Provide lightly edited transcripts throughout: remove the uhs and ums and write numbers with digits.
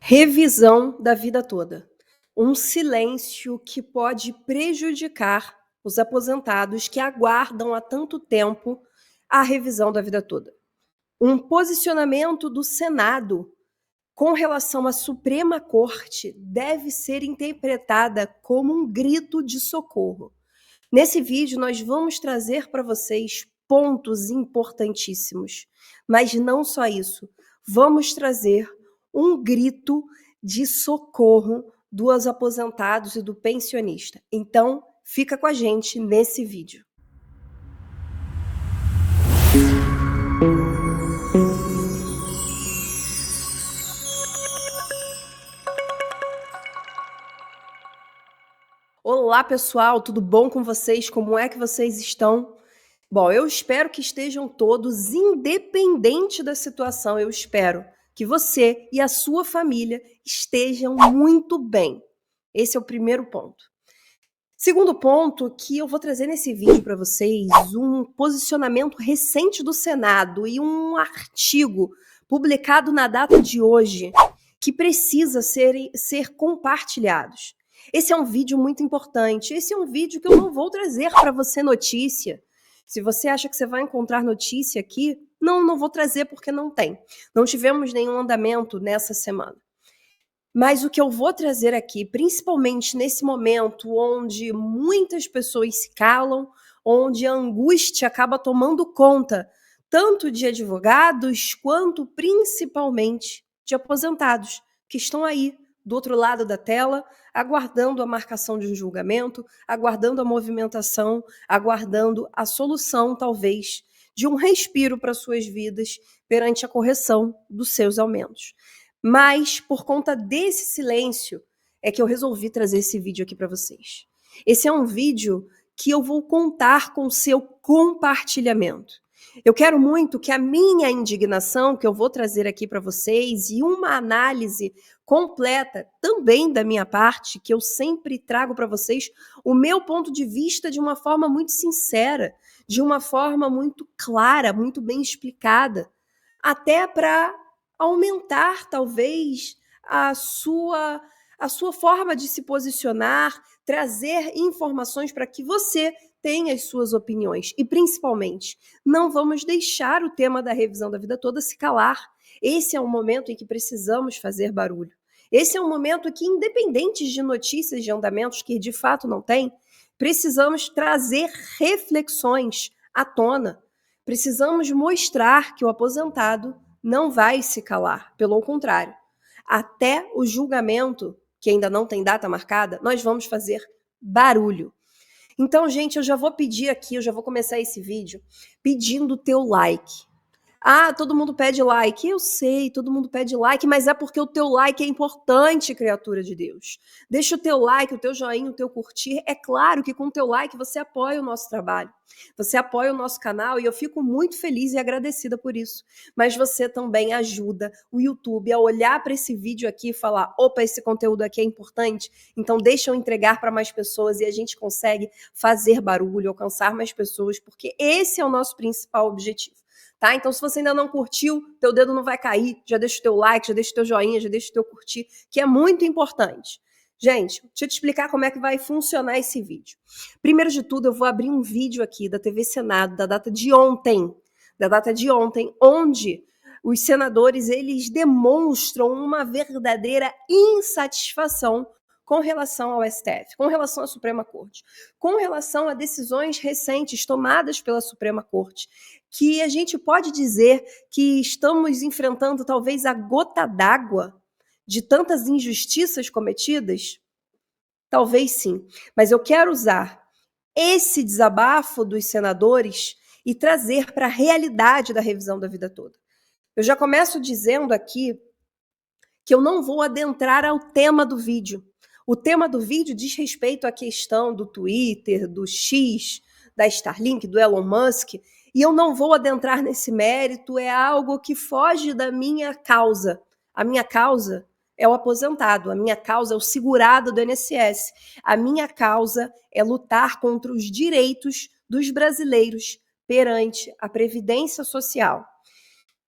Revisão da vida toda. Um silêncio que pode prejudicar os aposentados que aguardam há tanto tempo a revisão da vida toda. Um posicionamento do Senado com relação à Suprema Corte deve ser interpretada como um grito de socorro. Nesse vídeo, nós vamos trazer para vocês pontos importantíssimos, mas não só isso. Vamos trazer um grito de socorro dos aposentados e do pensionista. Então, fica com a gente nesse vídeo. Olá, pessoal, tudo bom com vocês? Como é que vocês estão? Bom, eu espero que estejam todos, independente da situação, eu espero que você e a sua família estejam muito bem. Esse é o primeiro ponto. Segundo ponto, que eu vou trazer nesse vídeo para vocês um posicionamento recente do Senado e um artigo publicado na data de hoje que precisa ser compartilhados. Esse é um vídeo muito importante. Esse é um vídeo que eu não vou trazer para você notícia. Se você acha que você vai encontrar notícia aqui, não vou trazer porque não tem. Não tivemos nenhum andamento nessa semana. Mas o que eu vou trazer aqui, principalmente nesse momento onde muitas pessoas se calam, onde a angústia acaba tomando conta tanto de advogados quanto principalmente de aposentados que estão aí do outro lado da tela, aguardando a marcação de um julgamento, aguardando a movimentação, aguardando a solução, talvez, de um respiro para suas vidas perante a correção dos seus aumentos. Mas, por conta desse silêncio, é que eu resolvi trazer esse vídeo aqui para vocês. Esse é um vídeo que eu vou contar com o seu compartilhamento. Eu quero muito que a minha indignação, que eu vou trazer aqui para vocês, e uma análise completa também da minha parte, que eu sempre trago para vocês o meu ponto de vista de uma forma muito sincera, de uma forma muito clara, muito bem explicada, até para aumentar, talvez, a sua forma de se posicionar, trazer informações para que você tenha as suas opiniões. E, principalmente, não vamos deixar o tema da revisão da vida toda se calar. Esse é um momento em que precisamos fazer barulho. Esse é um momento que, independente de notícias de andamentos que de fato não tem, precisamos trazer reflexões à tona. Precisamos mostrar que o aposentado não vai se calar, pelo contrário. Até o julgamento, que ainda não tem data marcada, nós vamos fazer barulho. Então, gente, eu já vou pedir aqui, eu já vou começar esse vídeo pedindo o teu like. Ah, todo mundo pede like. Eu sei, todo mundo pede like, mas é porque o teu like é importante, criatura de Deus. Deixa o teu like, o teu joinha, o teu curtir. É claro que com o teu like você apoia o nosso trabalho. Você apoia o nosso canal e eu fico muito feliz e agradecida por isso. Mas você também ajuda o YouTube a olhar para esse vídeo aqui e falar: opa, esse conteúdo aqui é importante, então deixa eu entregar para mais pessoas e a gente consegue fazer barulho, alcançar mais pessoas, porque esse é o nosso principal objetivo. Tá? Então, se você ainda não curtiu, teu dedo não vai cair, já deixa o teu like, já deixa o teu joinha, já deixa o teu curtir, que é muito importante. Gente, deixa eu te explicar como é que vai funcionar esse vídeo. Primeiro de tudo, eu vou abrir um vídeo aqui da TV Senado, da data de ontem, onde os senadores, eles demonstram uma verdadeira insatisfação com relação ao STF, com relação à Suprema Corte, com relação a decisões recentes tomadas pela Suprema Corte, que a gente pode dizer que estamos enfrentando talvez a gota d'água de tantas injustiças cometidas? Talvez sim, mas eu quero usar esse desabafo dos senadores e trazer para a realidade da revisão da vida toda. Eu já começo dizendo aqui que eu não vou adentrar ao tema do vídeo. O tema do vídeo diz respeito à questão do Twitter, do X, da Starlink, do Elon Musk, e eu não vou adentrar nesse mérito, é algo que foge da minha causa. A minha causa é o aposentado, a minha causa é o segurado do INSS, a minha causa é lutar contra os direitos dos brasileiros perante a Previdência Social.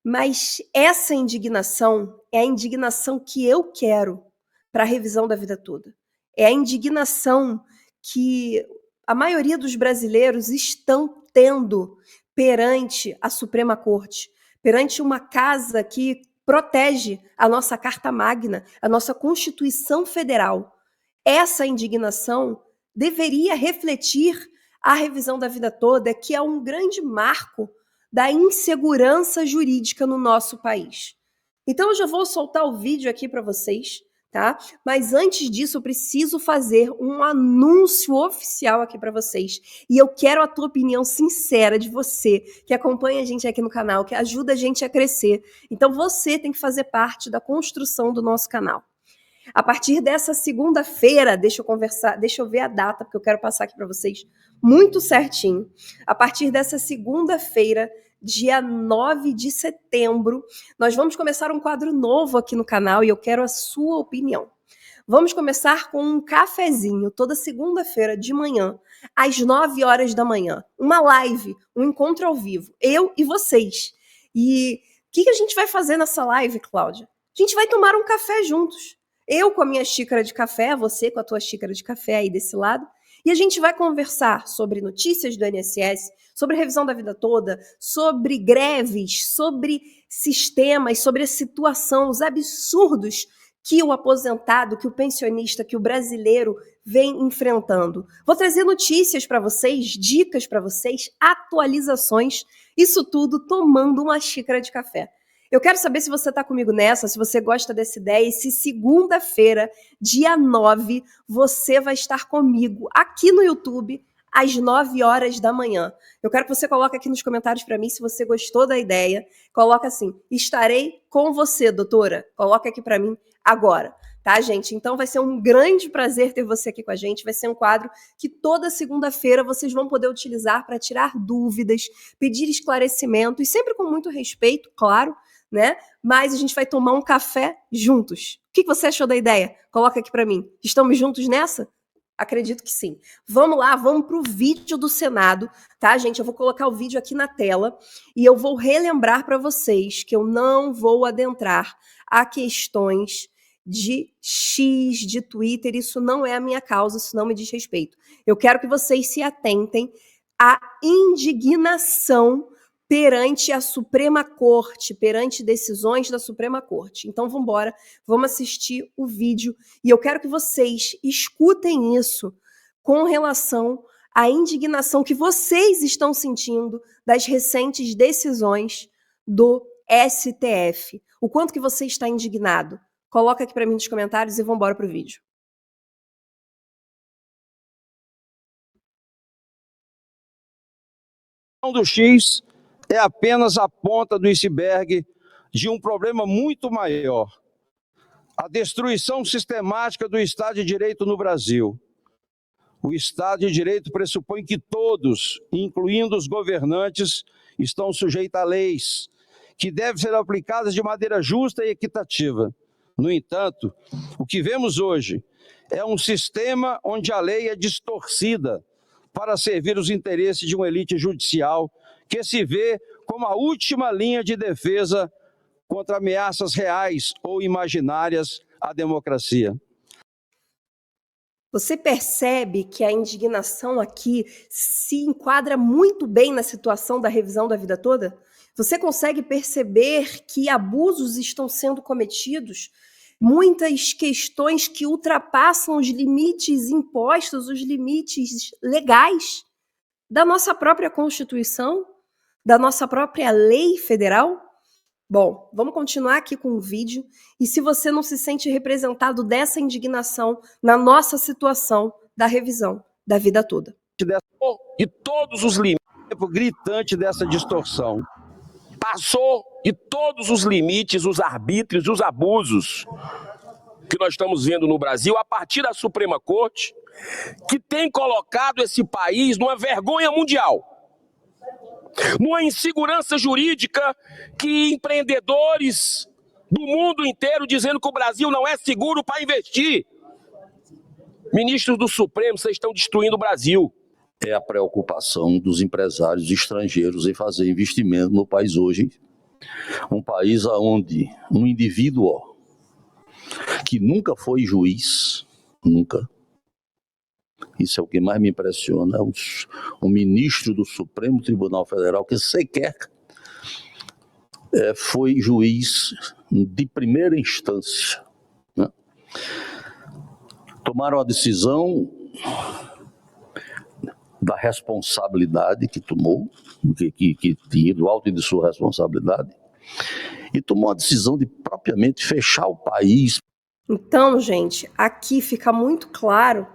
Mas essa indignação é a indignação que eu quero para a revisão da vida toda. É a indignação que a maioria dos brasileiros estão tendo perante a Suprema Corte, perante uma casa que protege a nossa Carta Magna, a nossa Constituição Federal. Essa indignação deveria refletir a revisão da vida toda, que é um grande marco da insegurança jurídica no nosso país. Então eu já vou soltar o vídeo aqui para vocês, tá? Mas antes disso eu preciso fazer um anúncio oficial aqui para vocês. E eu quero a tua opinião sincera de você, que acompanha a gente aqui no canal, que ajuda a gente a crescer. Então você tem que fazer parte da construção do nosso canal. A partir dessa segunda-feira, deixa eu ver a data, porque eu quero passar aqui para vocês muito certinho. A partir dessa segunda-feira, dia 9 de setembro, nós vamos começar um quadro novo aqui no canal e eu quero a sua opinião. Vamos começar com um cafezinho toda segunda-feira de manhã, às 9 horas da manhã. Uma live, um encontro ao vivo, eu e vocês. E o que a gente vai fazer nessa live, Cláudia? A gente vai tomar um café juntos. Eu com a minha xícara de café, você com a tua xícara de café aí desse lado, e a gente vai conversar sobre notícias do INSS, sobre a revisão da vida toda, sobre greves, sobre sistemas, sobre a situação, os absurdos que o aposentado, que o pensionista, que o brasileiro vem enfrentando. Vou trazer notícias para vocês, dicas para vocês, atualizações, isso tudo tomando uma xícara de café. Eu quero saber se você está comigo nessa, se você gosta dessa ideia e se segunda-feira, dia 9, você vai estar comigo aqui no YouTube às 9 horas da manhã. Eu quero que você coloque aqui nos comentários para mim se você gostou da ideia. Coloca assim, estarei com você, doutora. Coloca aqui para mim agora, tá, gente? Então vai ser um grande prazer ter você aqui com a gente. Vai ser um quadro que toda segunda-feira vocês vão poder utilizar para tirar dúvidas, pedir esclarecimento e sempre com muito respeito, claro, né? Mas a gente vai tomar um café juntos. O que você achou da ideia? Coloca aqui para mim. Estamos juntos nessa? Acredito que sim. Vamos lá, vamos para o vídeo do Senado, tá, gente? Eu vou colocar o vídeo aqui na tela e eu vou relembrar para vocês que eu não vou adentrar a questões de X, de Twitter, isso não é a minha causa, isso não me diz respeito. Eu quero que vocês se atentem à indignação perante a Suprema Corte, perante decisões da Suprema Corte. Então, vamos embora, vamos assistir o vídeo e eu quero que vocês escutem isso com relação à indignação que vocês estão sentindo das recentes decisões do STF. O quanto que você está indignado? Coloca aqui para mim nos comentários e vamos embora para o vídeo. Do X é apenas a ponta do iceberg de um problema muito maior: a destruição sistemática do Estado de Direito no Brasil. O Estado de Direito pressupõe que todos, incluindo os governantes, estão sujeitos a leis, que devem ser aplicadas de maneira justa e equitativa. No entanto, o que vemos hoje é um sistema onde a lei é distorcida para servir os interesses de uma elite judicial que se vê como a última linha de defesa contra ameaças reais ou imaginárias à democracia. Você percebe que a indignação aqui se enquadra muito bem na situação da revisão da vida toda? Você consegue perceber que abusos estão sendo cometidos? Muitas questões que ultrapassam os limites impostos, os limites legais da nossa própria Constituição, da nossa própria lei federal? Bom, vamos continuar aqui com o vídeo. E se você não se sente representado dessa indignação na nossa situação da revisão da vida toda. De todos os limites, gritante dessa distorção. Passou de todos os limites, os arbítrios, os abusos que nós estamos vendo no Brasil a partir da Suprema Corte, que tem colocado esse país numa vergonha mundial, numa insegurança jurídica, que empreendedores do mundo inteiro dizendo que o Brasil não é seguro para investir. Ministros do Supremo, vocês estão destruindo o Brasil. É a preocupação dos empresários estrangeiros em fazer investimento no país hoje, Um país onde um indivíduo que nunca foi juiz, nunca, isso é o que mais me impressiona, um ministro do Supremo Tribunal Federal que sequer foi juiz de primeira instância, né? Tomaram a decisão da responsabilidade que tomou, que tinha do alto de sua responsabilidade, e tomou a decisão de propriamente fechar o país. Então, gente, aqui fica muito claro,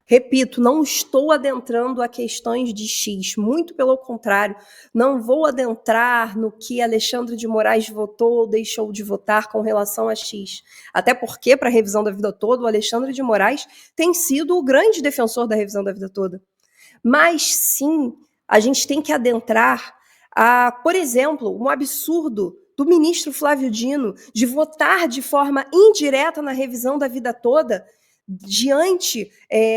repito, não estou adentrando a questões de X, muito pelo contrário, não vou adentrar no que Alexandre de Moraes votou ou deixou de votar com relação a X. Até porque, para a revisão da vida toda, o Alexandre de Moraes tem sido o grande defensor da revisão da vida toda. Mas, sim, a gente tem que adentrar a, por exemplo, um absurdo do ministro Flávio Dino de votar de forma indireta na revisão da vida toda,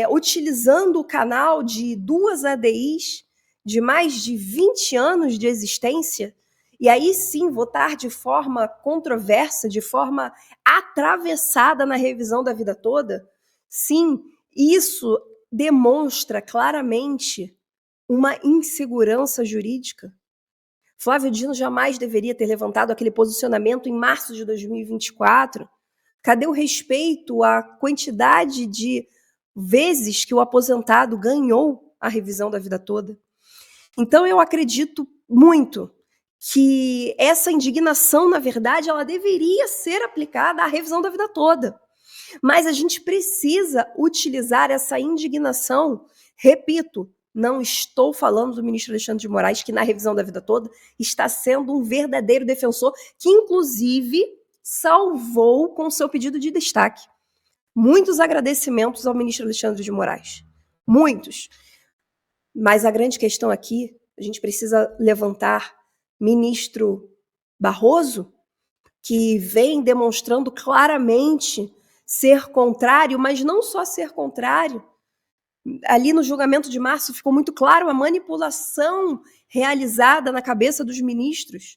utilizando o canal de 2 ADIs de mais de 20 anos de existência, e aí sim votar de forma controversa, de forma atravessada na revisão da vida toda. Sim, isso demonstra claramente uma insegurança jurídica. Flávio Dino jamais deveria ter levantado aquele posicionamento em março de 2024. Cadê o respeito à quantidade de vezes que o aposentado ganhou a revisão da vida toda? Então, eu acredito muito que essa indignação, na verdade, ela deveria ser aplicada à revisão da vida toda. Mas a gente precisa utilizar essa indignação, repito, não estou falando do ministro Alexandre de Moraes, que na revisão da vida toda está sendo um verdadeiro defensor, que inclusive salvou com seu pedido de destaque. Muitos agradecimentos ao ministro Alexandre de Moraes. Muitos. Mas a grande questão aqui, a gente precisa levantar ministro Barroso, que vem demonstrando claramente ser contrário, mas não só ser contrário. Ali no julgamento de março ficou muito claro a manipulação realizada na cabeça dos ministros.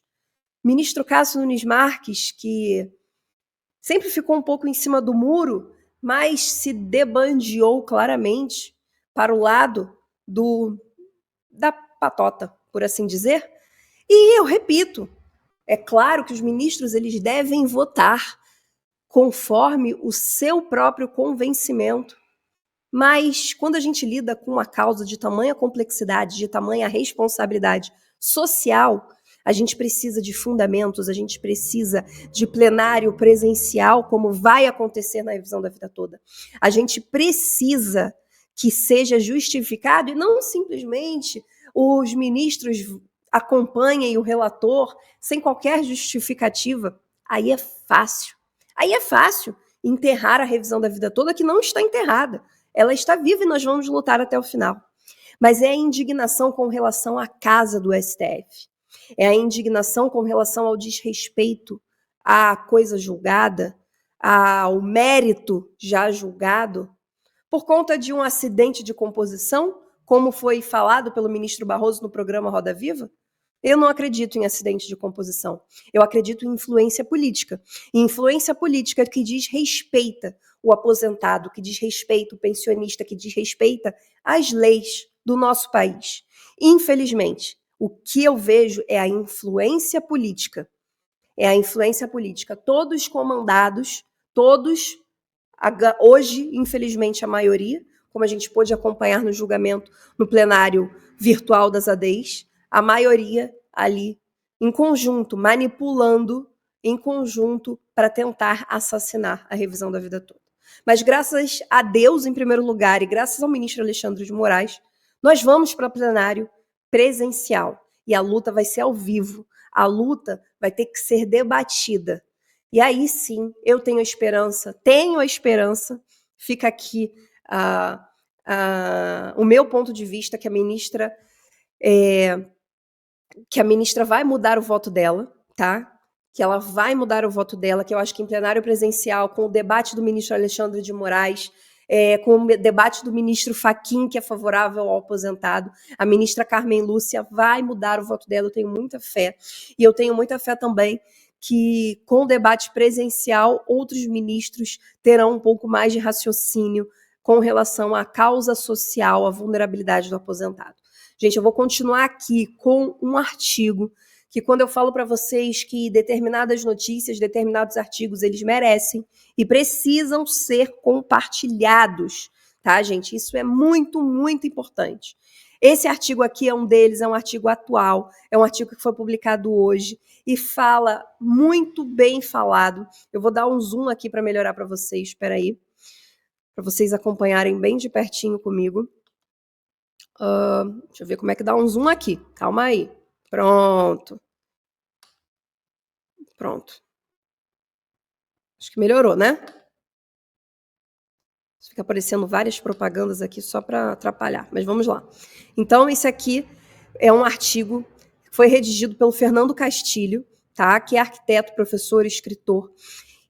Ministro Cássio Nunes Marques, que sempre ficou um pouco em cima do muro, mas se debandeou claramente para o lado da patota, por assim dizer. E eu repito, é claro que os ministros eles devem votar conforme o seu próprio convencimento. Mas quando a gente lida com uma causa de tamanha complexidade, de tamanha responsabilidade social, a gente precisa de fundamentos, a gente precisa de plenário presencial, como vai acontecer na revisão da vida toda. A gente precisa que seja justificado e não simplesmente os ministros acompanhem o relator sem qualquer justificativa. Aí é fácil. Aí é fácil enterrar a revisão da vida toda, que não está enterrada. Ela está viva e nós vamos lutar até o final. Mas é a indignação com relação à casa do STF. É a indignação com relação ao desrespeito à coisa julgada, ao mérito já julgado, por conta de um acidente de composição, como foi falado pelo ministro Barroso no programa Roda Viva. Eu não acredito em acidente de composição. Eu acredito em influência política. E influência política que desrespeita o aposentado, que desrespeita o pensionista, que desrespeita as leis do nosso país. Infelizmente, o que eu vejo é a influência política. É a influência política. Todos comandados, todos, hoje, infelizmente, a maioria, como a gente pôde acompanhar no julgamento no plenário virtual das ADIs, a maioria ali, em conjunto, manipulando em conjunto para tentar assassinar a revisão da vida toda. Mas graças a Deus, em primeiro lugar, e graças ao ministro Alexandre de Moraes, nós vamos para plenário presencial. E a luta vai ser ao vivo. A luta vai ter que ser debatida. E aí sim, eu tenho a esperança, fica aqui o meu ponto de vista, que a ministra vai mudar o voto dela, tá? Que ela vai mudar o voto dela, que eu acho que em plenário presencial, com o debate do ministro Alexandre de Moraes, com o debate do ministro Fachin, que é favorável ao aposentado. A ministra Carmen Lúcia vai mudar o voto dela, eu tenho muita fé. E eu tenho muita fé também que, com o debate presencial, outros ministros terão um pouco mais de raciocínio com relação à causa social, à vulnerabilidade do aposentado. Gente, eu vou continuar aqui com um artigo que, quando eu falo para vocês que determinadas notícias, determinados artigos, eles merecem e precisam ser compartilhados, tá, gente? Isso é muito, muito importante. Esse artigo aqui é um deles, é um artigo atual, é um artigo que foi publicado hoje e fala muito bem falado. Eu vou dar um zoom aqui para melhorar para vocês, espera aí, para vocês acompanharem bem de pertinho comigo. Deixa eu ver como é que dá um zoom aqui. Calma aí. Pronto. Acho que melhorou, né? Fica aparecendo várias propagandas aqui só para atrapalhar, mas vamos lá. Então, esse aqui é um artigo que foi redigido pelo Fernando Castilho, tá? Que é arquiteto, professor, escritor.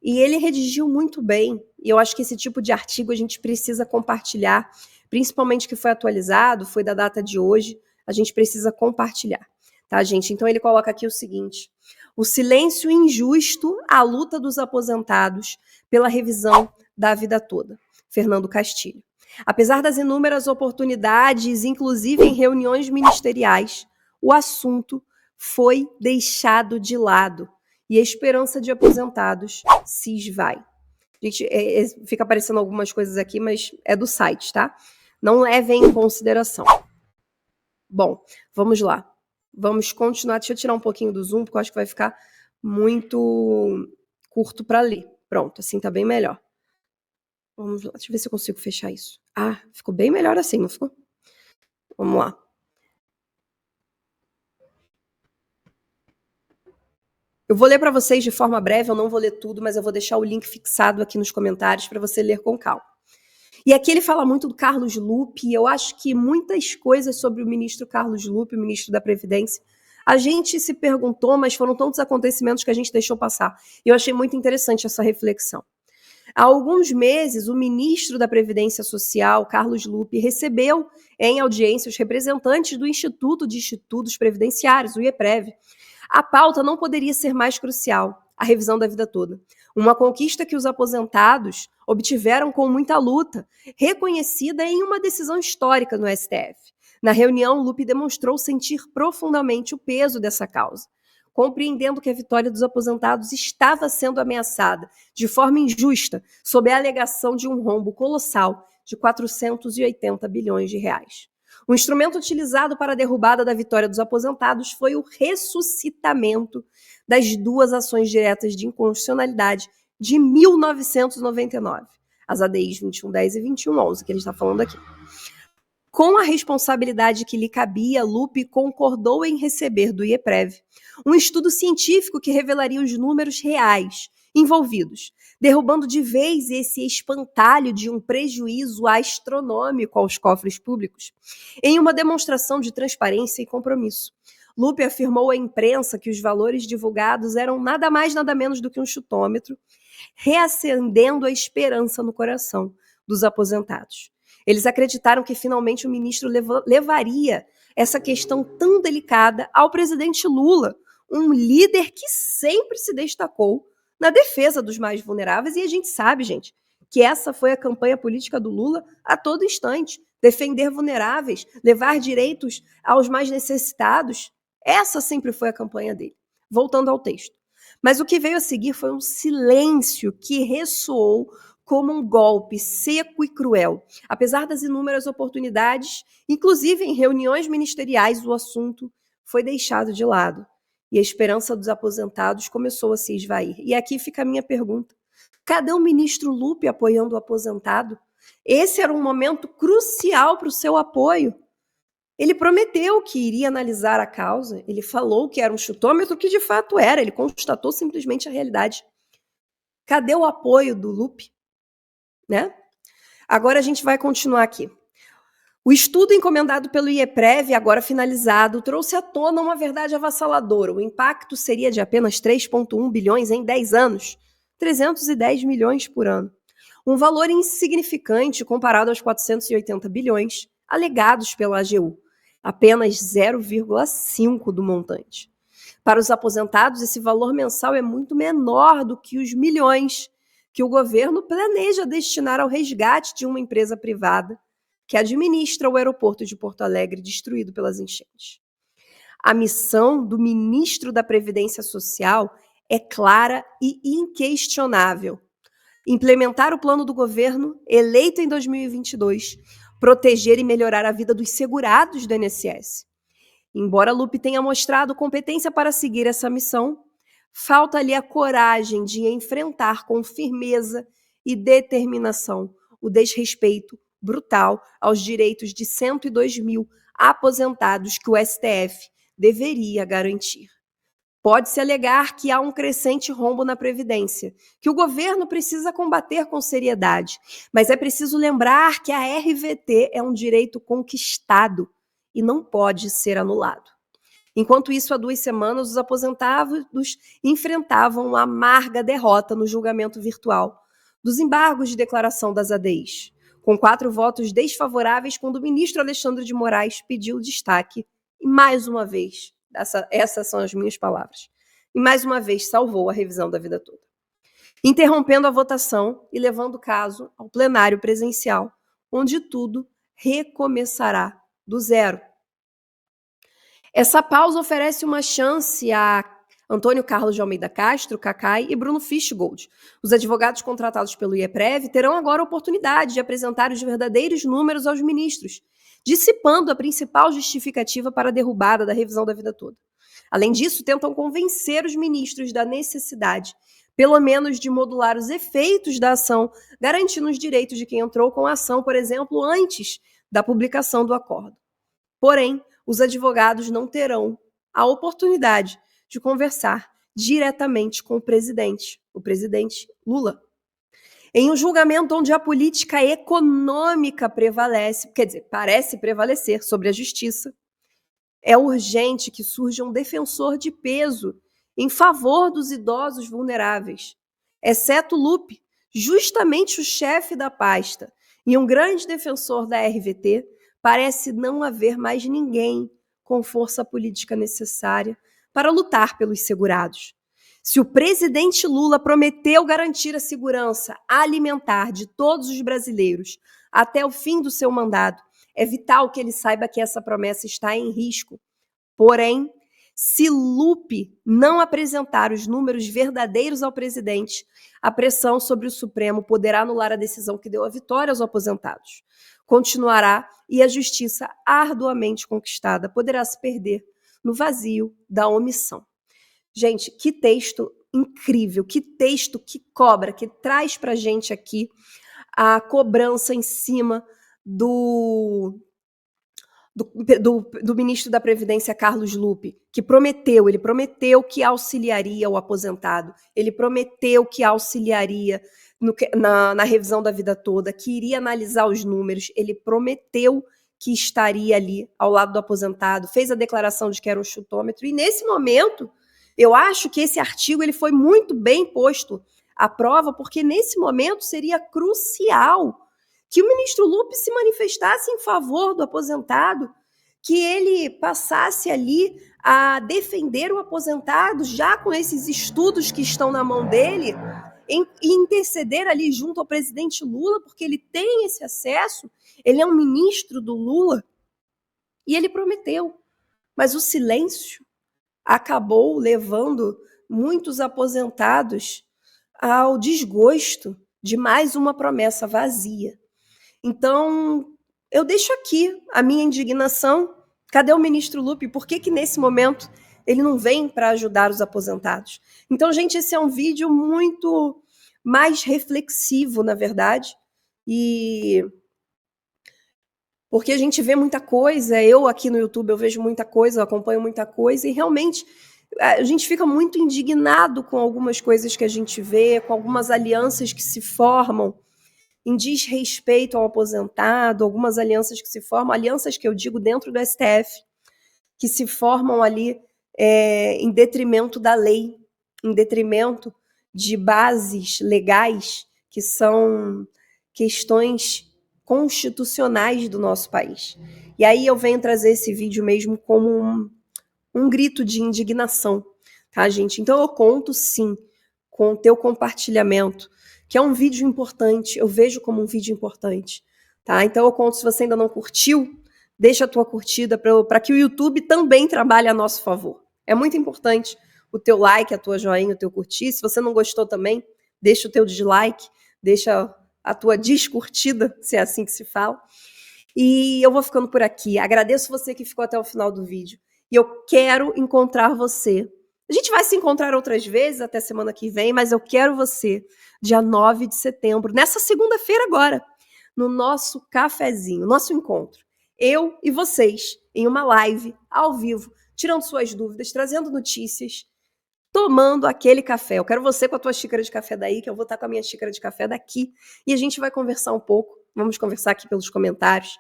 E ele redigiu muito bem, e eu acho que esse tipo de artigo a gente precisa compartilhar, principalmente que foi atualizado, foi da data de hoje, a gente precisa compartilhar, tá, gente? Então ele coloca aqui o seguinte: o silêncio injusto, a luta dos aposentados pela revisão da vida toda. Fernando Castilho. Apesar das inúmeras oportunidades, inclusive em reuniões ministeriais, o assunto foi deixado de lado e a esperança de aposentados se esvai. Gente, fica aparecendo algumas coisas aqui, mas é do site, tá? Não levem em consideração. Bom, vamos lá. Vamos continuar. Deixa eu tirar um pouquinho do zoom, porque eu acho que vai ficar muito curto para ler. Pronto, assim tá bem melhor. Vamos lá, deixa eu ver se eu consigo fechar isso. Ah, ficou bem melhor assim, não ficou? Vamos lá. Eu vou ler para vocês de forma breve, eu não vou ler tudo, mas eu vou deixar o link fixado aqui nos comentários para você ler com calma. E aqui ele fala muito do Carlos Lupe, e eu acho que muitas coisas sobre o ministro Carlos Lupe, o ministro da Previdência, a gente se perguntou, mas foram tantos acontecimentos que a gente deixou passar. E eu achei muito interessante essa reflexão. Há alguns meses, o ministro da Previdência Social, Carlos Lupe, recebeu em audiência os representantes do Instituto de Institutos Previdenciários, o IEPREV. A pauta não poderia ser mais crucial, a revisão da vida toda. Uma conquista que os aposentados obtiveram com muita luta, reconhecida em uma decisão histórica no STF. Na reunião, Lupe demonstrou sentir profundamente o peso dessa causa, compreendendo que a vitória dos aposentados estava sendo ameaçada de forma injusta, sob a alegação de um rombo colossal de 480 bilhões de reais. O instrumento utilizado para a derrubada da vitória dos aposentados foi o ressuscitamento das duas ações diretas de inconstitucionalidade de 1999, as ADIs 2110 e 2111, que ele está falando aqui. Com a responsabilidade que lhe cabia, Lupe concordou em receber do IEPREV um estudo científico que revelaria os números reais envolvidos, derrubando de vez esse espantalho de um prejuízo astronômico aos cofres públicos, em uma demonstração de transparência e compromisso. Lupe afirmou à imprensa que os valores divulgados eram nada mais, nada menos do que um chutômetro, reacendendo a esperança no coração dos aposentados. Eles acreditaram que finalmente o ministro levaria essa questão tão delicada ao presidente Lula, um líder que sempre se destacou na defesa dos mais vulneráveis, e a gente sabe, gente, que essa foi a campanha política do Lula a todo instante, defender vulneráveis, levar direitos aos mais necessitados, essa sempre foi a campanha dele. Voltando ao texto. Mas o que veio a seguir foi um silêncio que ressoou como um golpe seco e cruel. Apesar das inúmeras oportunidades, inclusive em reuniões ministeriais, o assunto foi deixado de lado. E a esperança dos aposentados começou a se esvair. E aqui fica a minha pergunta. Cadê o ministro Lupe apoiando o aposentado? Esse era um momento crucial para o seu apoio. Ele prometeu que iria analisar a causa, ele falou que era um chutômetro, que de fato era, ele constatou simplesmente a realidade. Cadê o apoio do Lupe? Né? Agora a gente vai continuar aqui. O estudo encomendado pelo IEPREV, agora finalizado, trouxe à tona uma verdade avassaladora. O impacto seria de apenas 3,1 bilhões em 10 anos, 310 milhões por ano. um valor insignificante comparado aos 480 bilhões alegados pela AGU, apenas 0,5% do montante. Para os aposentados, esse valor mensal é muito menor do que os milhões que o governo planeja destinar ao resgate de uma empresa privada que administra o aeroporto de Porto Alegre destruído pelas enchentes. A missão do ministro da Previdência Social é clara e inquestionável: implementar o plano do governo eleito em 2022, proteger e melhorar a vida dos segurados do INSS. Embora Lupe tenha mostrado competência para seguir essa missão, falta-lhe a coragem de enfrentar com firmeza e determinação o desrespeito brutal aos direitos de 102 mil aposentados que o STF deveria garantir. Pode-se alegar que há um crescente rombo na Previdência, que o governo precisa combater com seriedade, mas é preciso lembrar que a RVT é um direito conquistado e não pode ser anulado. Enquanto isso, há 2 semanas, os aposentados enfrentavam uma amarga derrota no julgamento virtual dos embargos de declaração das ADIs, com 4 votos desfavoráveis quando o ministro Alexandre de Moraes pediu destaque e, mais uma vez, essas são as minhas palavras, e mais uma vez salvou a revisão da vida toda, interrompendo a votação e levando o caso ao plenário presencial, onde tudo recomeçará do zero. Essa pausa oferece uma chance a Antônio Carlos de Almeida Castro, Cacai e Bruno Fishgold. Os advogados contratados pelo IEPREV terão agora a oportunidade de apresentar os verdadeiros números aos ministros, dissipando a principal justificativa para a derrubada da revisão da vida toda. Além disso, tentam convencer os ministros da necessidade, pelo menos, de modular os efeitos da ação, garantindo os direitos de quem entrou com a ação, por exemplo, antes da publicação do acordo. Porém, os advogados não terão a oportunidade de conversar diretamente com o presidente Lula. Em um julgamento onde a política econômica prevalece, quer dizer, parece prevalecer sobre a justiça, é urgente que surja um defensor de peso em favor dos idosos vulneráveis, exceto Lupe, justamente o chefe da pasta, e um grande defensor da RVT, parece não haver mais ninguém com força política necessária para lutar pelos segurados. Se o presidente Lula prometeu garantir a segurança alimentar de todos os brasileiros até o fim do seu mandato, é vital que ele saiba que essa promessa está em risco. Porém, se Lupe não apresentar os números verdadeiros ao presidente, a pressão sobre o Supremo poderá anular a decisão que deu a vitória aos aposentados. Continuará e a justiça arduamente conquistada poderá se perder no vazio da omissão. Gente, que texto incrível, que texto que cobra, que traz para a gente aqui a cobrança em cima do ministro da Previdência, Carlos Lupe, que ele prometeu que auxiliaria o aposentado, ele prometeu que auxiliaria na revisão da vida toda, que iria analisar os números, ele prometeu que estaria ali ao lado do aposentado, fez a declaração de que era um chutômetro, e nesse momento, eu acho que esse artigo ele foi muito bem posto à prova, porque nesse momento seria crucial que o ministro Lupe se manifestasse em favor do aposentado, que ele passasse ali a defender o aposentado, já com esses estudos que estão na mão dele, e interceder ali junto ao presidente Lula, porque ele tem esse acesso, ele é um ministro do Lula, e ele prometeu. Mas o silêncio acabou levando muitos aposentados ao desgosto de mais uma promessa vazia. Então, eu deixo aqui a minha indignação. Cadê o ministro Lupe? Por que nesse momento ele não vem para ajudar os aposentados? Então, gente, esse é um vídeo muito mais reflexivo, na verdade, e porque a gente vê muita coisa, eu aqui no YouTube eu vejo muita coisa, eu acompanho muita coisa, e realmente a gente fica muito indignado com algumas coisas que a gente vê, com algumas alianças que se formam em desrespeito ao aposentado, algumas alianças que se formam, alianças que eu digo dentro do STF, que se formam ali em detrimento da lei, em detrimento de bases legais que são questões constitucionais do nosso país. E aí eu venho trazer esse vídeo mesmo como um grito de indignação, tá, gente? Então eu conto, sim, com o teu compartilhamento, que é um vídeo importante, eu vejo como um vídeo importante, tá? Então eu conto, se você ainda não curtiu, deixa a tua curtida para que o YouTube também trabalhe a nosso favor. É muito importante o teu like, a tua joinha, o teu curtir. Se você não gostou também, deixa o teu dislike, deixa a tua descurtida, se é assim que se fala. E eu vou ficando por aqui. Agradeço você que ficou até o final do vídeo. E eu quero encontrar você. A gente vai se encontrar outras vezes, até semana que vem, mas eu quero você, dia 9 de setembro, nessa segunda-feira agora, no nosso cafezinho, nosso encontro. Eu e vocês, em uma live, ao vivo, tirando suas dúvidas, trazendo notícias, tomando aquele café. Eu quero você com a tua xícara de café daí, que eu vou estar com a minha xícara de café daqui, e a gente vai conversar um pouco. Vamos conversar aqui pelos comentários.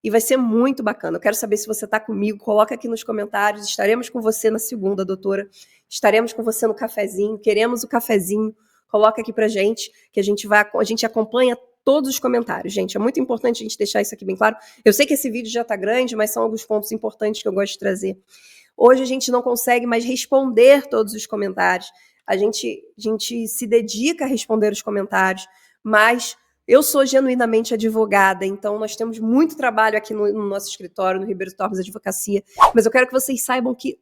E vai ser muito bacana. Eu quero saber se você está comigo. Coloca aqui nos comentários. Estaremos com você na segunda, doutora. Estaremos com você no cafezinho. Queremos o cafezinho. Coloca aqui pra gente, que a gente acompanha todos os comentários. Gente, é muito importante a gente deixar isso aqui bem claro. Eu sei que esse vídeo já está grande, mas são alguns pontos importantes que eu gosto de trazer. Hoje a gente não consegue mais responder todos os comentários. A gente se dedica a responder os comentários, mas eu sou genuinamente advogada, então nós temos muito trabalho aqui no nosso escritório, no Ribeiro Torres Advocacia, mas eu quero que vocês saibam que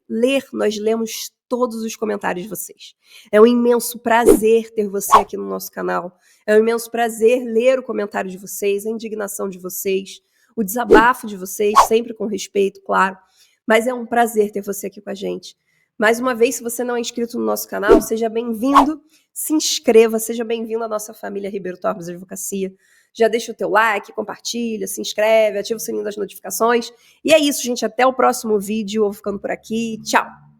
nós lemos todos os comentários de vocês. É um imenso prazer ter você aqui no nosso canal, é um imenso prazer ler o comentário de vocês, a indignação de vocês, o desabafo de vocês, sempre com respeito, claro, mas é um prazer ter você aqui com a gente. Mais uma vez, se você não é inscrito no nosso canal, seja bem-vindo, se inscreva, seja bem-vindo à nossa família Ribeiro Torres Advocacia. Já deixa o teu like, compartilha, se inscreve, ativa o sininho das notificações. E é isso, gente. Até o próximo vídeo. Eu vou ficando por aqui. Tchau!